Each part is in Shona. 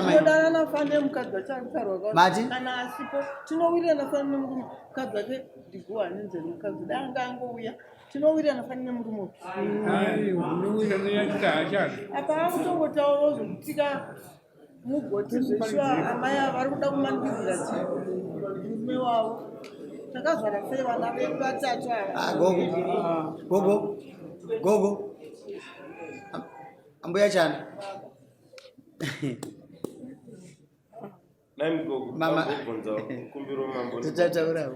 Tinodana fane mukadzi wacharuka kana asipo tinowirirana fane nemurume mukadzi wake ndiguhani nzeri mukadzi dai anga angouya tinowirirana fane nemurume apa akutongotaura zvokutika mugoti zveshuwa amai vari kuda kumandirira murume wavo takazvara sei vana vedu vatatu ava gogo ambuya chani mama kumbiro mambo tataura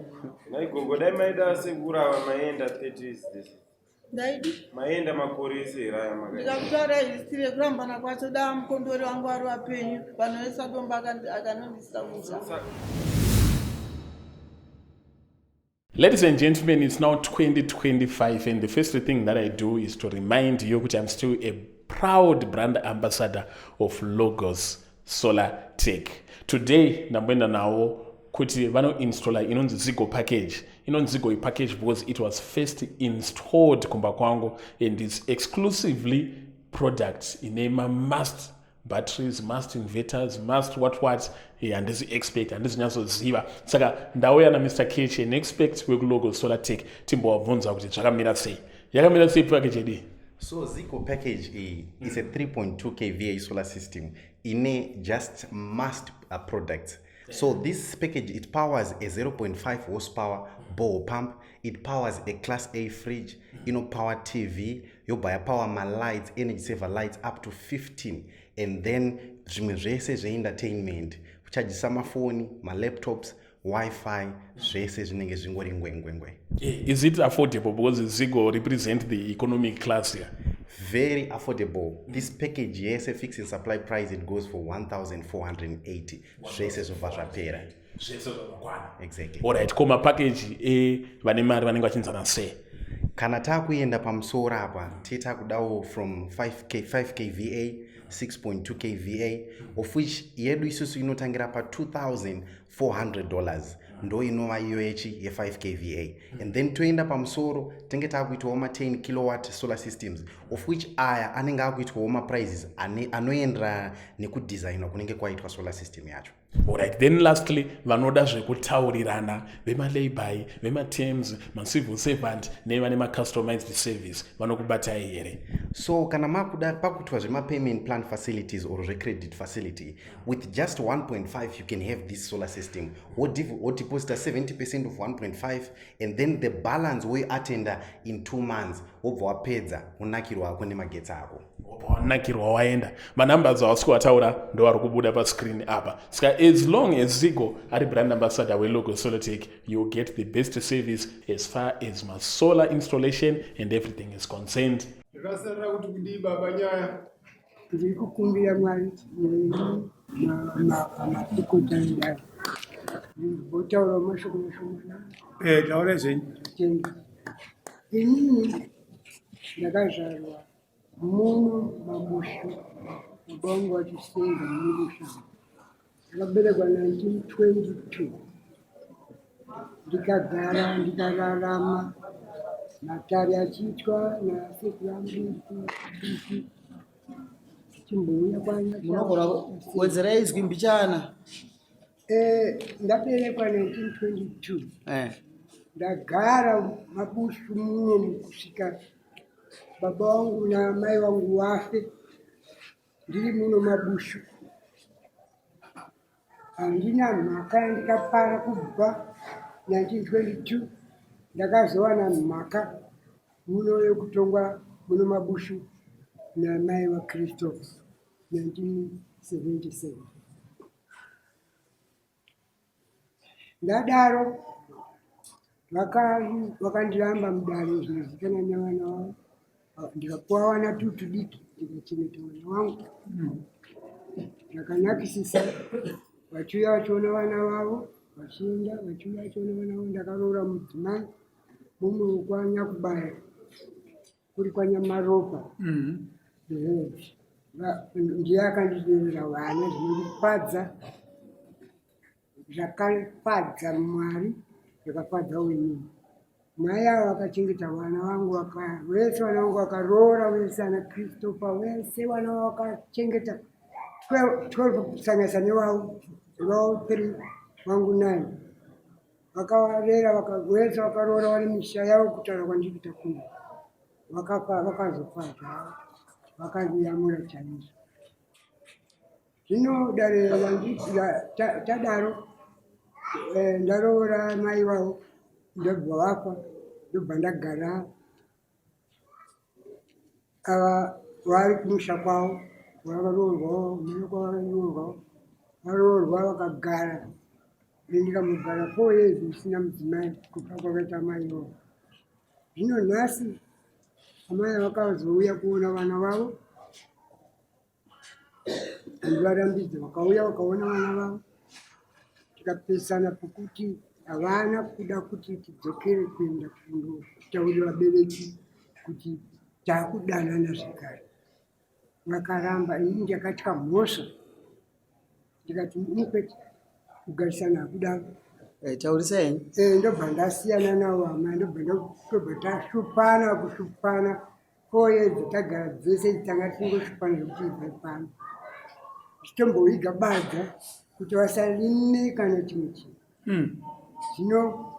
naigogo dai maida sekurava maenda 30 is this ndaidi maenda makorese raya ndikakutaura history yekurambana kwacho daa mukondori wangu vari vapenyu vanhu vesadomba akanondisauza. Ladies and gentlemen, it's now 2025 and the first thing that I do is to remind you that I'm still a proud brand ambassador of Logos Solar Tech. Today, ndamboenda nawo kuti vanoinstalla inonzi Zigo package. Inonzi Zigo package because it was first installed kumba kwangu and it's exclusively products inema must batteries, must inverters, must what handisi expect handisi nyatsoziva saka ndauya naMr Kechi an expert wekulogos Solar Tech timbovabvunza kuti zvakamira sei. Yakamira sei package yedu? So Zigo package is a 3.2 kVA solar system in a just must products. So this package, it powers a 0.5 horsepower bore pump, it powers a class A fridge, power TV, you buy a power my lights, energy saver lights up to 15, and then entertainment, charge some phone, my laptops, Wi-Fi, is it affordable because Zigo represent the economic class here? Very affordable. This package, yes, a fixed supply price, it goes for 1,480. Exactly. Alright, koma package vanemari vanenge vachinzana sei? Kana takuenda pamusoro apa titakudawo from 5 kVA 6.2 kVA of which yedu isusu inotangira pa $2,400 ndo inova iyo ye 5 kVA and then toenda pamusoro tenge takuitawo ma 10 kilowatt solar systems of which aya anenge akuitawo ma prices anoendera nekudesignwa kunenge kwaitwa solar system yacho. Alright, then lastly vanoda zvekutaurirana vema-layby, vema-terms, ma-civil servant nevane ma-customized service vanokubatai here? So kana makuda pakutwa zvema-payment plan facilities or credit facility with just 1.5 you can have this solar system or deposit 70% of 1.5 and then the balance we attend in 2 months wobva wapedza unakirwa wako nemagetsi ako. Wanakirwa waenda manumbers awasiko wataura ndo ari kubuda pascreen apa saka as long as Zigo ari brand ambassador weLogos Solar Tech you get the best service as far as my solar installation and everything is concerned. Ndakasarira kuti kudii baba nyaya tiri kukumbira Mwari matikota ndai botaura mashoko mashomana taura zvenyu inini ndakazvarwa muno mabushu baba vangu vachisenga muno mushanga ndakaberekwa 1922 ndikagara ndikararama matari achiitwa nasekuyambiki chimbouya munogona kuwedzera izwi mbichana ndaberekwa 1922 ndagara mabushu muno kusvika baba wangu namai wangu wafe ndiri muno mabushu handina mhaka yandikapara kubva 1922 ndakazowana mhaka muno yekutongwa muno mabushu namai vaChristophe 1977 ndadaro vakandiramba mudare zvinozikana nevana vavo ndikapuwa wana tudiki ndikachengeta wana wangu ndakanakisisa vachiuya vachiona vana vavo vachienda vachiuya vachiona vana vavo ndakaroora mudzimai mumwe kwanyakubaya kuri kwanyamaropa ndiye akandiderera vana zvinondifadza zvakafadza Mwari zvakafadza wenini mai avo vakachengeta vana vangu vese vana vangu vakaroora vese ana Christopher vese vana vavo vakachengeta 12 kusanganisa nevavo 3 vangu 9 vakavarera vese vakaroora vari misha yavo kutaura kwandiri kuita kunge vakazofa zvavo vakandiyamura chaizvo. Zvino dare tadaro ndaroora mai vavo ndobva vafa ndobva ndagara ava vari kumusha kwavo vakaroorwawo mune kwavakaroorwawo varoorwa vakagara ndikamugara 4 years zvisina mudzimai kufa kwakaita mai vavo. Zvino nhasi amai vakazouya kuona vana vavo ndivarambidza vakauya vakaona vana vavo tikapesana pokuti havana kuda kuti tidzokere kuenda kundotaurira vabereki kuti taakudanana zvekare. Vakaramba ini ndakatya mhosva ndikati kwete kugarisana hakudaro. Taurisei. Ndobva ndasiyana navo amai ndobva tashupana kushupana 4 years tagara dzese tanga tingoshupana zvekuti ibva pano titomboviga badza kuti vasarine kana chimwe chinhu. Zvino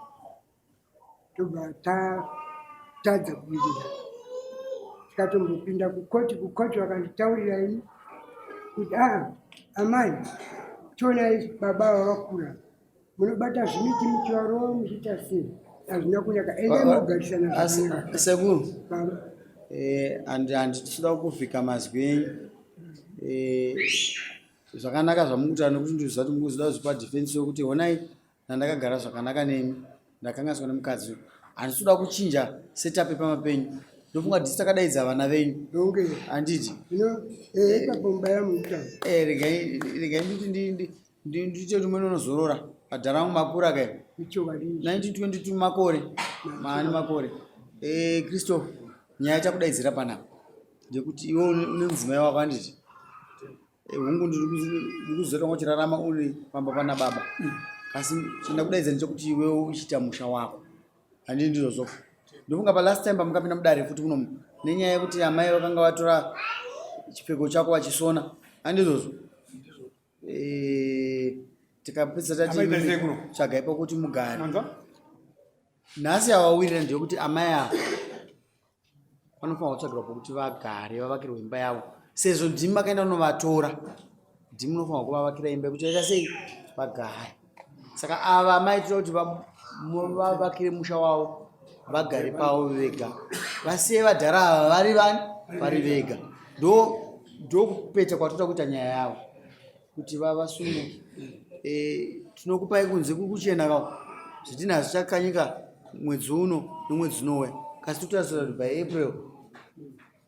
tobva tatadza kuvirira tikatombopinda kukoti vakanditaurira ini kuti amai tionai baba vavakura munobata zvimiti varowa muchiita sei hazvina kunaka ende mugarisana zvakanaka. Sekuru handitoda kuvhika mazwi enyu zvakanaka zvamukuita nokuti ndizvati mukuzoda kuzipa dhifensi yokuti honai ndandakagara zvakanaka nemi ndakanganiswa nemukadzi handitoda kuchinja setape pamapenyu ndofunga ndisi takadaidza vana venyu handiti regai nditi kuti munonozorora padhara vangu makura kai 1922 makore maani makore Christopher nyaya chakudaidzira panapa ndekuti iwe une mvumai wako handiti hungu ndikuzoita wachirarama uri pamba pana baba asi chinda kudaidza ndechekuti iwewo uchiita musha wako handii ndizvo ndofunga palast time pamukapinda mudare futi muno nenyaya yekuti amai vakanga vatora chipfeko chako vachisona handizvozvo tikapedza tati tsvagai pokuti mugare nhasi avawirira ndeyekuti amai ava vanofanira kutsvagirwa pokuti vagare vavakirwe imba yavo sezvo ndimi makaenda kunovatora ndimi munofanira kuvavakira imba yekuti vaita sei vagare. Saka ava amai tira kuti vavakire musha wavo vagare pavo vega vasiye vadhara ava vari vani vari vega ndokupeta kwatoda kuita nyaya yavo kuti vavasumuke. Tinokupai kunze kukuchena kao zvitinazvo chakanyika mwedzi uno nomwedzi unouya kasi totarisira kuti by April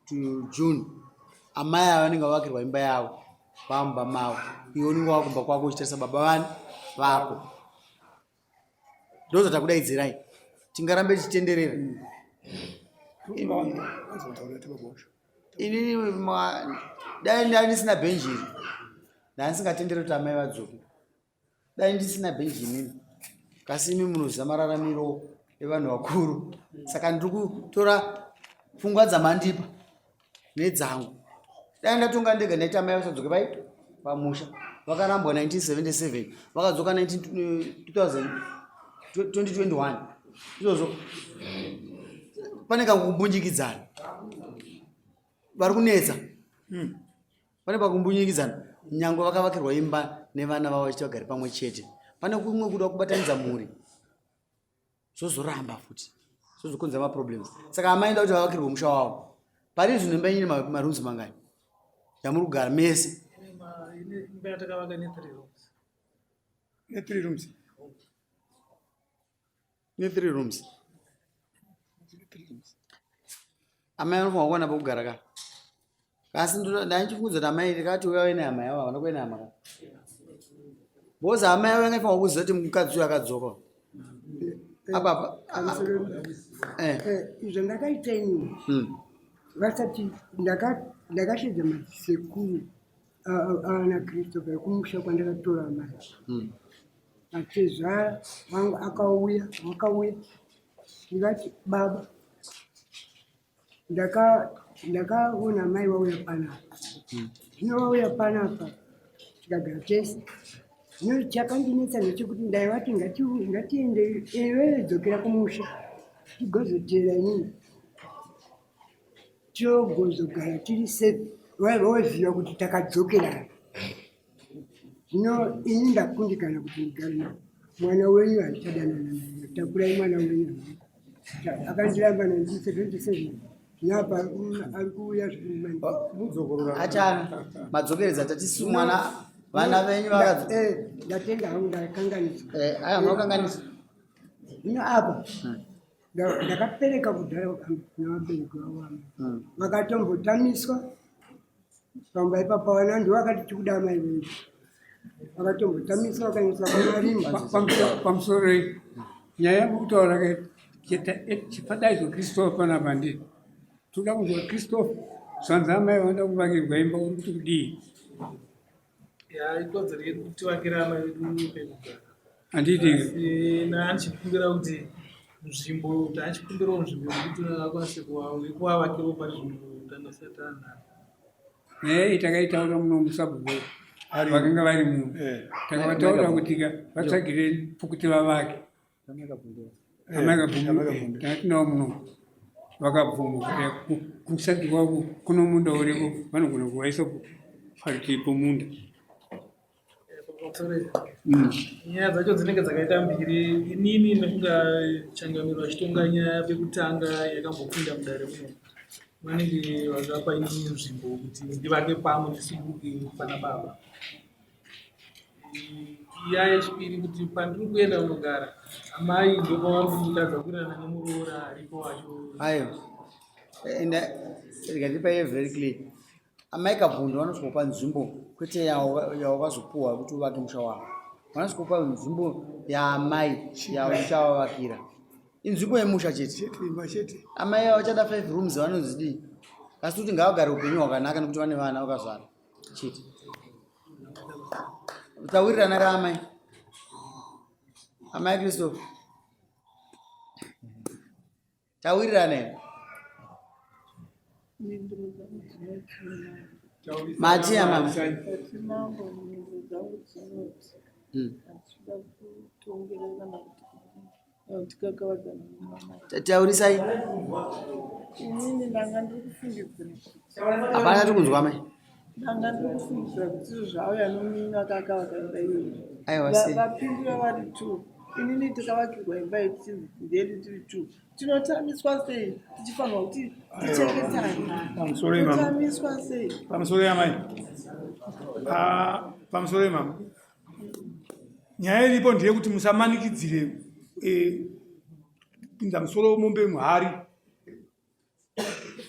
to June amai ava vanenge vavakirwa imba yavo pamba mavo iwe unenge wakumba kwako uchitarisa baba vani vako ndozvatakudaidzirai tingarambe tichitenderera inini dai ndisina bhenjiri ndandisingatendere kuti amai vadzoke dai ndisina bhenji inini kasi imi munoziva mararamiro evanhu vakuru saka ndiri kutora pfungwa dzamandipa nedzangu dai ndatonga ndega ndaiti amai vasadzoke vai pamusha vakarambwa 1977 vakadzoka 2021 izvozvo pane kakumbunyikidzana vari kunetsa pane pakumbunyikidzana nyangwe vakavakirwa imba nevana vavo vachiti vagare pamwe chete pane kumwe kuda kubatanidza mhuri zvozoramba futi zvozokonzera maproblems saka amaenda kuti vavakirwe musha wavo pari zvino imba inyine marunzi mangani yamuri kugara mese imba yatakavaka ne3 rooms ne3 rooms amai anofanira kuwana pokugara ka kasi ndaichifungudza kuti amai ndikati uya ine hama yavo havana kuena hama ka bhozi amai avo angaifanira kuziva kuti mukadzi uyo akadzoka apapa izvo ndakaita inini vasati ndakashedza madzisekuru ana Christopher kumusha kwandakatora amai achezvara vangu akauya ndikati baba ndakaona mai wauya panapa zvino wauya panapa tikagara tese zvino chakandinetsa ndechekuti ndaivati ngatiende iwe dzokera kumusha tigozotera inini togozogara tiri sepi voziva kuti takadzokera. Zvino ini ndakundikana kuti ndigare mwana wenyu achadanana naye takurai mwana wenyu akandiramba nandise 27 napa ari kuuya achana madzokeredza tatisi mwana vana venyu ndatenga hangu ndakanganisa aya mwakanganisa zvino apa ndakapereka kudhara navabereki vavo vakatombotamiswa pamba ipapa wana ndiwo akati tikuda mai vedu vakatombotamiswa vakaiswa pamarimba pamusoro nyaya yekutaura chipadaizo kristofa panapa ndii toda kuzwa kristofa zvanzi amai vanoda kuvakirwa imba uri kuti kudii ikodzero yedu kutivakira amai vedu pekugara handiti naanichikumbira kuti nzvimbo kuti achikumbirawo nzvimbo yekuti akwanise kuvavakirawo pane zvinhu tandasati anhavo takaitaura muno musabhuwe vakanga vari muno takavataura kuti vatsvagire pokuti vavake amakabvuma takatinawo muno vakabvuma kuti kusati kwavo kuno munda uriko vanogona kuvaisa parutivi pomunda. nyaya dzacho dzinenge dzakaita mbiri. Inini nekunga changamiro achitonga nyaya pekutanga yakambopinda mudare muno vanenge vakapa inini nzvimbo kuti ndivake pamwe ndisibuke pana baba. Nyaya yechipiri kuti pandiri kuenda kunogara amai ndopavari kunditadza kuirana nemuroora aripo wacho. ayo rikandipaiye very clear amai kabvundo vanosikopa nzvimbo kwete yawakazopuhwa kuti uvake musha wavo, vanosikopa nzvimbo yaamai yauchavavakira inzvimbo yemusha chete. Amai vachada 5 rooms vanozidii asi kuti ngavagare upenyu hwakanaka nekuti vane vana vakazvara chete. Tawirirana raamai amai Christopher tawirirana mati amama taurisai inini ndanga ndiri kufungidzira hapana tikunzwa mai ndanga ndiri kufungidzira kuti zvauya nomina kaka vakaenda aiwa iyoyo vapindura vari 2 inini tikavakirwa imba yechinzi ndeni tiri 2 tinotamiswa sei tichifanirwa kuti tichengetanyotamiswa sei pamusoro yamai pamusoro yemama nyaya iripo ndeyekuti musamanikidzire pinza musoro mombe muhari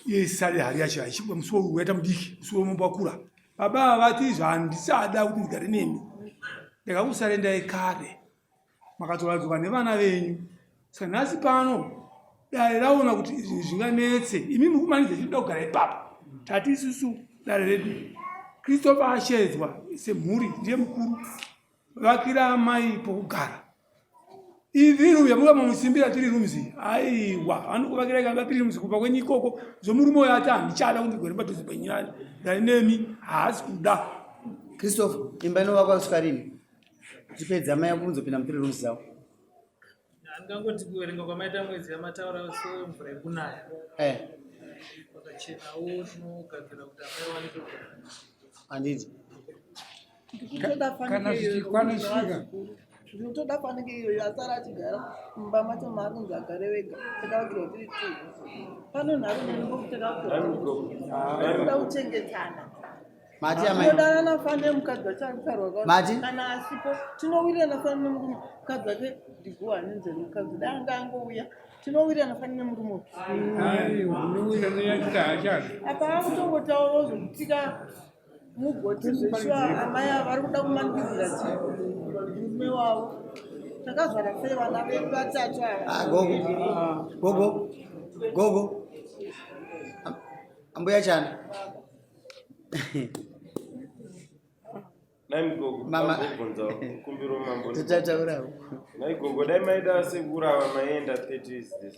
yesari hari yacho achipa musoro waita mudiki musoro mombe wakura baba vati zvandisada kuti ndigare nemi ndakakusarendai kare makatoradzuka nevana venyu saka nhasi pano dare raona kuti izvi zvinganetse imi mukumanidza chinoda kugara ipapo tati isusu dare redu Kristofa ashedzwa semhuri ndiye mukuru vakira amai pokugara ivi rumu yamuka mamusimbira tiri rumzi aiwa vanokuvakira ikanga tiri rumzi kubva kwenye ikoko zomurume uyo ati handichada kuti ndigore padhuze penyani dare nemi haasi kuda. Christopher imba inovakwa kusvika rini tipedza amai akunzopinda mutiri rumzi dzavo handingangoti kuverenga kwamaita mwedzi yamataura semvura yekunaya pakachenawo tinogadzira kuti amai wanikwe kugara handiti zvinotoda fanike iyoyo asara achigara mumba macho maakunzi agare vega takavakirwa tiri 2 pano nharuda kuchengetana mati amai tinodanana fane nemukadzi wacho aritarwa Mati? kana asipo tinowirirana fane nemurume mukadzi wake ndiguwa nenzeri mukadzi dai anga angouya tinowirirana fane nemurume apa akutongotaura zokutika mugoti zveshuwa amai vari kuda kumanikidzira chii murume wavo takazvara sei vana vedu vatatu ava gogo ambuya chana Naigogo dai maida sekura maenda 30 is this.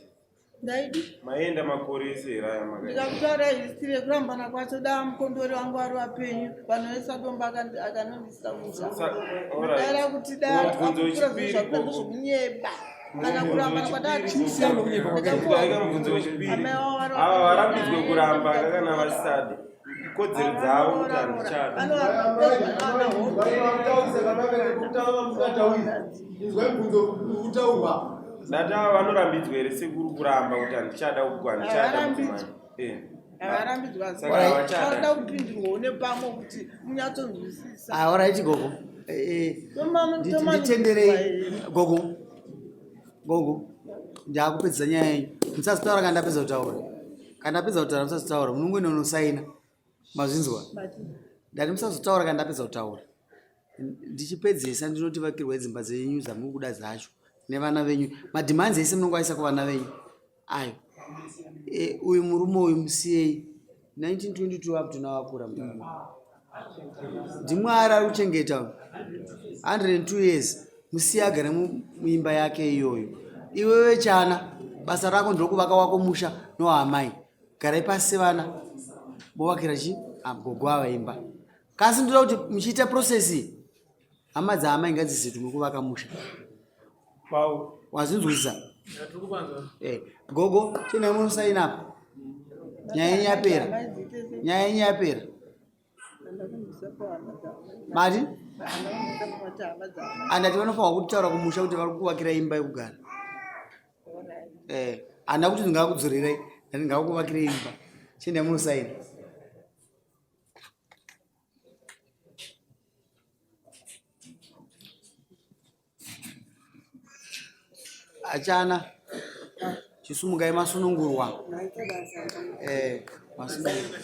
Ndaidi Maenda makore seraya ndikakutaura history yekurambana kwacho da mukondori wangu ari wapenyu vanoisa domba akanondisa muchaara kuti da akura zvakura zvokunyeba kana kurambana ava varambidzwe kuramba kakana vasadi kodzero dzavo kuti handichada ndati ava vanorambidzwa here sekuru kuramba kuti handichada avarambidzwaada kupindirwawo nepamwe kuti munyatsonzwisisa alright gogo nditenderei gogo ndakupedzisa nyaya yenyu musazitaura kana ndapedza kutaura kana ndapedza kutaura musazitaura munongwena unosaina mazvinzwa ndati musazotaura kana ndapedza kutaura ndichipedzesa ndinoti vakirwa dzimba dzenyu dzamuri kuda dzacho nevana venyu madhimanzi ese munongwaisa kuvana venyu ayo uyu murume uyu musiyei 1922 up to now akura ndimwari ari kuchengeta 102 years musiye agare muimba yake iyoyo iwewe chana basa rako ndokuvaka wako musha nohamai garai pasi sevana bovakira chi gogo avaimba kasi ndoda kuti muchiita prosesi hama dzaamai ngadzizitu mukuvaka musha wazinzwisa gogo chine munosaina apa nyaya yenyu yapera mati andati vanofanwa kutaura kumusha kuti vari kuvakira imba yekugara handa kuti ndingakudzorerai ndati ndingakuvakira imba chine munosaina achana chisumugai masunungurwa masunungurwa